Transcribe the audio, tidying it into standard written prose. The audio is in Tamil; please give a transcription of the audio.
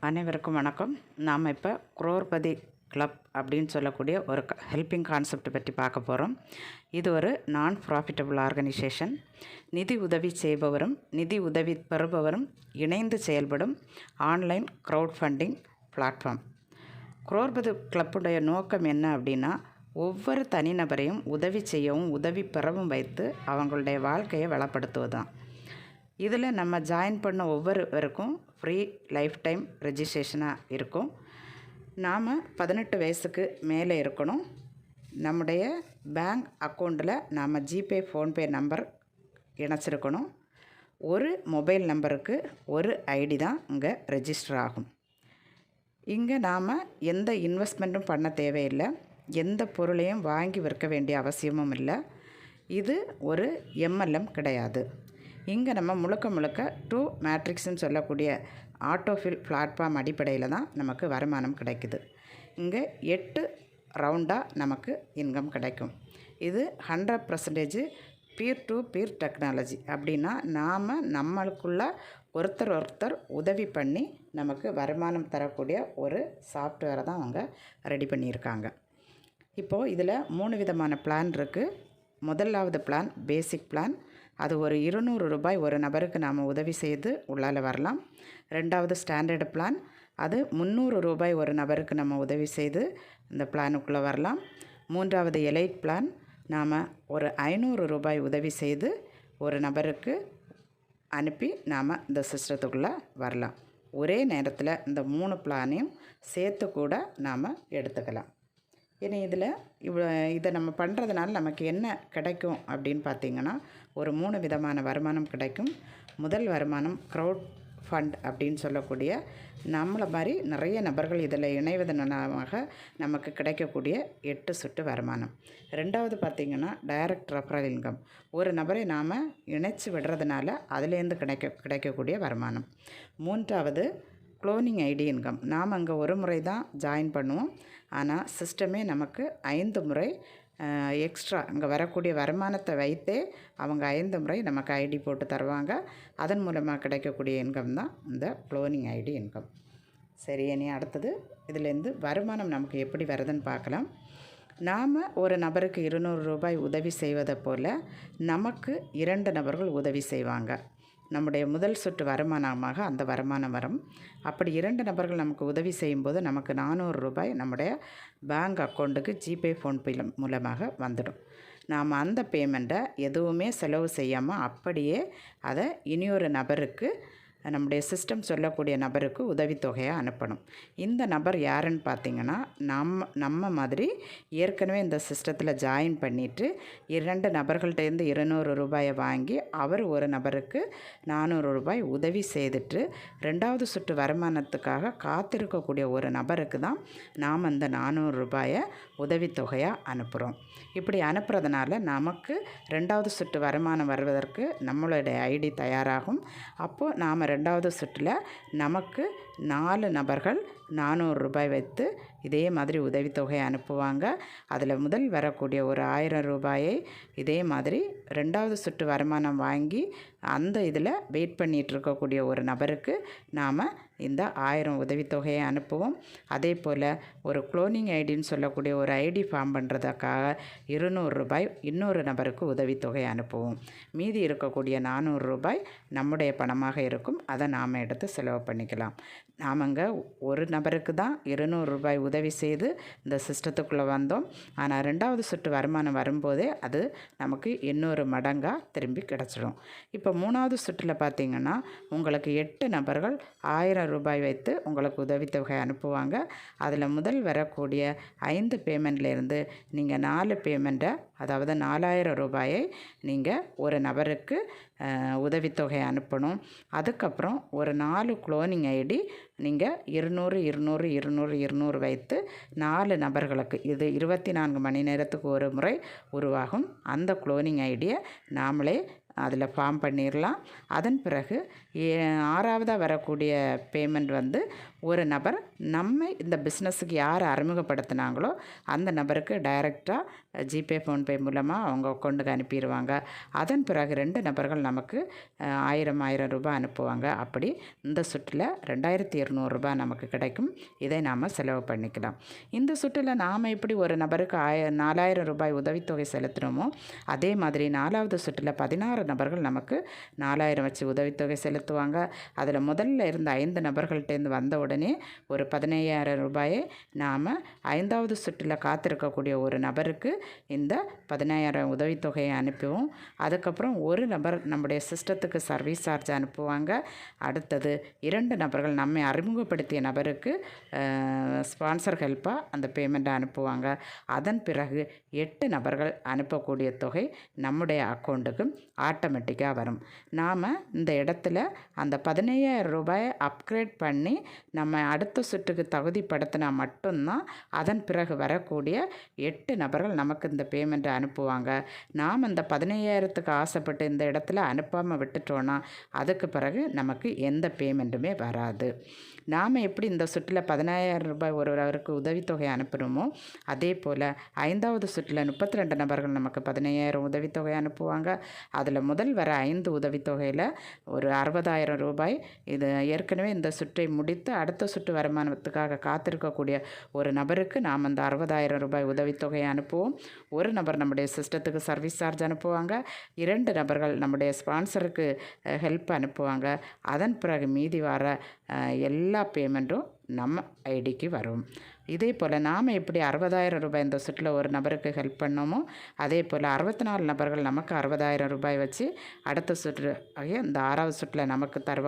அனைவருக்கும் வணக்கம். நாம் இப்போ குரோர்பதி கிளப் அப்படின்னு சொல்லக்கூடிய ஒரு ஹெல்பிங் கான்செப்ட் பற்றி பார்க்க போகிறோம். இது ஒரு நான் ப்ராஃபிட்டபிள் ஆர்கனைசேஷன். நிதி உதவி செய்பவரும் நிதி உதவி பெறுபவரும் இணைந்து செயல்படும் online crowd funding platform. Crorepati கிளப்புடைய நோக்கம் என்ன அப்படின்னா, ஒவ்வொரு தனிநபரையும் உதவி செய்யவும் உதவி பெறவும் வைத்து அவங்களுடைய வாழ்க்கையை வளப்படுத்துவது தான். இதில் நம்ம ஜாயின் பண்ண ஒவ்வொருவருக்கும் ஃப்ரீ லைஃப் டைம் ரெஜிஸ்ட்ரேஷனாக இருக்கும். நாம் 18 வயசுக்கு மேலே இருக்கணும். நம்முடைய பேங்க் அக்கௌண்ட்டில் நாம் ஜிபே ஃபோன்பே நம்பர் இணைச்சிருக்கணும். ஒரு மொபைல் நம்பருக்கு ஒரு ஐடி தான் இங்கே ரெஜிஸ்டர் ஆகும். இங்கே நாம் எந்த இன்வெஸ்ட்மெண்ட்டும் பண்ண தேவையில்லை. எந்த பொருளையும் வாங்கி விற்க வேண்டிய அவசியமும் இல்லை. இது ஒரு எம்எல்எம் கிடையாது. இங்கே நம்ம முழுக்க 2 மேட்ரிக்ஸ்ன்னு சொல்லக்கூடிய ஆட்டோஃபில் பிளாட்ஃபார்ம் அடிப்படையில் தான் நமக்கு வருமானம் கிடைக்குது. இங்கே 8 ரவுண்டாக நமக்கு இன்கம் கிடைக்கும். இது 100% பீர் டு பீர் டெக்னாலஜி. அப்படின்னா நாம் நம்மளுக்குள்ள ஒருத்தர் உதவி பண்ணி நமக்கு வருமானம் தரக்கூடிய ஒரு சாஃப்ட்வேரை தான் அவங்க ரெடி பண்ணியிருக்காங்க. இப்போது இதில் 3 விதமான பிளான் இருக்குது. முதலாவது பிளான் பேசிக் பிளான். அது ஒரு 200 ரூபாய் ஒரு நபருக்கு நாம் உதவி செய்து உள்ளால் வரலாம். ரெண்டாவது ஸ்டாண்டர்டு பிளான். அது 300 ரூபாய் ஒரு நபருக்கு நம்ம உதவி செய்து இந்த பிளானுக்குள்ளே வரலாம். மூன்றாவது எலைட் பிளான். நாம் ஒரு 500 ரூபாய் உதவி செய்து ஒரு நபருக்கு அனுப்பி நாம் இந்த சிஸ்டத்துக்குள்ளே வரலாம். ஒரே நேரத்தில் இந்த 3 பிளானையும் சேர்த்து கூட நாம் எடுத்துக்கலாம். இனி இதை நம்ம பண்ணுறதுனால நமக்கு என்ன கிடைக்கும் அப்படின்னு பார்த்திங்கன்னா, ஒரு 3 விதமான வருமானம் கிடைக்கும். முதல் வருமானம் க்ரௌட் ஃபண்ட் அப்படின்னு சொல்லக்கூடிய நம்மளை மாதிரி நிறைய நபர்கள் இதில் இணைவதனாக நமக்கு கிடைக்கக்கூடிய 8 சுட்டு வருமானம். ரெண்டாவது பார்த்திங்கன்னா டைரக்ட் ரெஃபரல் இன்கம். ஒரு நபரை நாம் இணைச்சி விடுறதுனால அதுலேருந்து கிடைக்கக்கூடிய வருமானம். மூன்றாவது க்ளோனிங் ஐடி இன்கம். நாம் அங்கே ஒரு முறை தான் ஜாயின் பண்ணுவோம். ஆனால் சிஸ்டமே நமக்கு 5 முறை எக்ஸ்ட்ரா அங்கே வரக்கூடிய வருமானத்தை வைத்தே அவங்க 5 முறை நமக்கு ஐடி போட்டு தருவாங்க. அதன் மூலமாக கிடைக்கக்கூடிய இன்கம் தான் இந்த க்ளோனிங் ஐடி இன்கம். சரி, இனி அடுத்தது இதிலேருந்து வருமானம் நமக்கு எப்படி வருதுன்னு பார்க்கலாம். நாம் ஒரு நபருக்கு 200 ரூபாய் உதவி செய்வதை போல் நமக்கு 2 நபர்கள் உதவி செய்வாங்க. நம்முடைய முதல் சுற்று வருமானமாக அந்த வருமானம் வரும். அப்படி 2 நபர்கள் நமக்கு உதவி செய்யும்போது நமக்கு 400 ரூபாய் நம்முடைய பேங்க் அக்கௌண்ட்டுக்கு ஜிபே ஃபோன்பே மூலமாக வந்துடும். நாம் அந்த பேமெண்ட்டை எதுவுமே செலவு செய்யாமல் அப்படியே அதை இனியொரு நபருக்கு, நம்முடைய சிஸ்டம் சொல்லக்கூடிய நபருக்கு உதவித்தொகையாக அனுப்பணும். இந்த நபர் யாருன்னு பார்த்திங்கன்னா, நம்ம மாதிரி ஏற்கனவே இந்த சிஸ்டத்தில் ஜாயின் பண்ணிவிட்டு 2 நபர்கள்டேருந்து 200 ரூபாயை வாங்கி அவர் ஒரு நபருக்கு 400 ரூபாய் உதவி செய்துட்டு 2வது சுற்று வருமானத்துக்காக காத்திருக்கக்கூடிய ஒரு நபருக்கு தான் நாம் அந்த 400 ரூபாயை உதவித்தொகையாக அனுப்புகிறோம். இப்படி அனுப்புறதுனால நமக்கு 2வது சுற்று வருமானம் வருவதற்கு நம்மளுடைய ஐடி தயாராகும். அப்போது நாம் 2வது சுற்றில் நமக்கு 4 நபர்கள் 400 ரூபாய் வைத்து இதே மாதிரி உதவித்தொகை அனுப்புவாங்க. அதில் முதல் வரக்கூடிய ஒரு 1000 ரூபாயை இதே மாதிரி 2வது சுற்று வருமானம் வாங்கி அந்த இதில் வெயிட் பண்ணிகிட்டு இருக்கக்கூடிய ஒரு நபருக்கு நாம் இந்த 1000 உதவித்தொகையை அனுப்புவோம். அதே போல் ஒரு க்ளோனிங் ஐடின்னு சொல்லக்கூடிய ஒரு ஐடி ஃபார்ம் பண்ணுறதுக்காக 200 ரூபாய் இன்னொரு நபருக்கு உதவித்தொகை அனுப்புவோம். மீதி இருக்கக்கூடிய 400 ரூபாய் நம்முடைய பணமாக இருக்கும். அதை நாம் எடுத்து செலவு பண்ணிக்கலாம். நாம் அங்கே ஒரு நபருக்கு தான் 200 ரூபாய் உதவி செய்து இந்த சிஸ்டத்துக்குள்ளே வந்தோம். ஆனால் 2வது சுற்று வருமானம் வரும்போதே அது நமக்கு இன்னொரு மடங்காக திரும்பி கிடச்சிடும். இப்போ 3வது சுற்றில் பார்த்திங்கன்னா உங்களுக்கு 8 நபர்கள் 1000 ரூபாய் வைத்து உங்களுக்கு உதவித்தொகை அனுப்புவாங்க. அதில் முதல் வரக்கூடிய 5 பேமெண்ட்லேருந்து நீங்கள் 4 பேமெண்ட்டை, அதாவது 4000 ரூபாயை நீங்கள் ஒரு நபருக்கு உதவித்தொகை அனுப்பணும். அதுக்கப்புறம் ஒரு 4 க்ளோனிங் ஐடி நீங்கள் 200 200 200 200 வைத்து 4 நபர்களுக்கு, இது 24 மணி நேரத்துக்கு ஒரு முறை உருவாகும். அந்த க்ளோனிங் ஐடியை நாமளே அதில் ஃபார்ம் பண்ணிடலாம். அதன் பிறகு 6வதாக வரக்கூடிய பேமெண்ட் ஒரு நபர் நம்ம இந்த பிஸ்னஸுக்கு யார் அறிமுகப்படுத்தினாங்களோ அந்த நபருக்கு டைரெக்டாக ஜிபே ஃபோன்பே மூலமாக அவங்க அக்கௌண்ட்டுக்கு அனுப்பிடுவாங்க. அதன் பிறகு 2 நபர்கள் நமக்கு 1000 ரூபாய் அனுப்புவாங்க. அப்படி இந்த சுற்றில் 2200 நமக்கு கிடைக்கும். இதை நாம் செலவு பண்ணிக்கலாம். இந்த சுற்றில் நாம் எப்படி ஒரு நபருக்கு 4000 ரூபாய் உதவித்தொகை செலுத்தினோமோ அதே மாதிரி 4வது சுற்றில் 16 நபர்கள் நமக்கு 4000 வச்சு உதவித்தொகை செலுத்துவாங்க. அதில் முதல்ல இருந்த 5 நபர்கள்ட்டேருந்து வந்த உடனே ஒரு 15000 ரூபாயை நாம் 5வது சுற்றில் காத்திருக்கக்கூடிய ஒரு நபருக்கு இந்த 15000 உதவித்தொகையை அனுப்புவோம். அதுக்கப்புறம் ஒரு நபர் நம்முடைய சிஸ்டத்துக்கு சர்வீஸ் சார்ஜ் அனுப்புவாங்க. அடுத்தது 2 நபர்கள் நம்மை அறிமுகப்படுத்திய நபருக்கு ஸ்பான்சர் ஹெல்ப்பாக அந்த பேமெண்ட்டை அனுப்புவாங்க. அதன் பிறகு 8 நபர்கள் அனுப்பக்கூடிய தொகை நம்முடைய அக்கௌண்ட்டுக்கு ஆட்டோமேட்டிக்காக வரும். நாம் இந்த இடத்துல அந்த 15000 ரூபாயை அப்கிரேட் பண்ணி நம்ம அடுத்த சுற்றுக்கு தகுதிப்படுத்தினா மட்டும்தான் அதன் பிறகு வரக்கூடிய 8 நபர்கள் நமக்கு இந்த பேமெண்ட்டை அனுப்புவாங்க. நாம் அந்த 15000க்கு ஆசைப்பட்டு இந்த இடத்துல அனுப்பாமல் விட்டுட்டோன்னா அதுக்கு பிறகு நமக்கு எந்த பேமெண்ட்டுமே வராது. நாம் எப்படி இந்த சுற்றில் 15000 ரூபாய் ஒருவருக்கு உதவித்தொகை அனுப்புகிறோமோ அதே போல் 5வது சுற்றில் 32 நபர்கள் நமக்கு 15000 உதவித்தொகை அனுப்புவாங்க. அதில் முதல் வர 5 உதவித்தொகையில் ஒரு 60000 ரூபாய் இது ஏற்கனவே இந்த சுற்றை முடித்து அடுத்த சுற்று வருமானத்துக்காக காத்திருக்கக்கூடிய ஒரு நபருக்கு நாம் அந்த 60000 ரூபாய் உதவித்தொகையை அனுப்புவோம். ஒரு நபர் நம்முடைய சிஸ்டத்துக்கு சர்வீஸ் சார்ஜ் அனுப்புவாங்க. 2 நபர்கள் நம்முடைய ஸ்பான்சருக்கு ஹெல்ப் அனுப்புவாங்க. அதன் பிறகு மீதி வர எல்லா பேமெண்ட்டும் நம்ம ஐடிக்கு வரும். இதே போல் நாம் எப்படி 60000 ரூபாய் இந்த சுற்றில் ஒரு நபருக்கு ஹெல்ப் பண்ணோமோ அதே போல் 64 நபர்கள் நமக்கு 60000 ரூபாய் வச்சு அடுத்த சுற்று ஆகிய இந்த 6வது சுற்றில் நமக்கு தருவாங்க.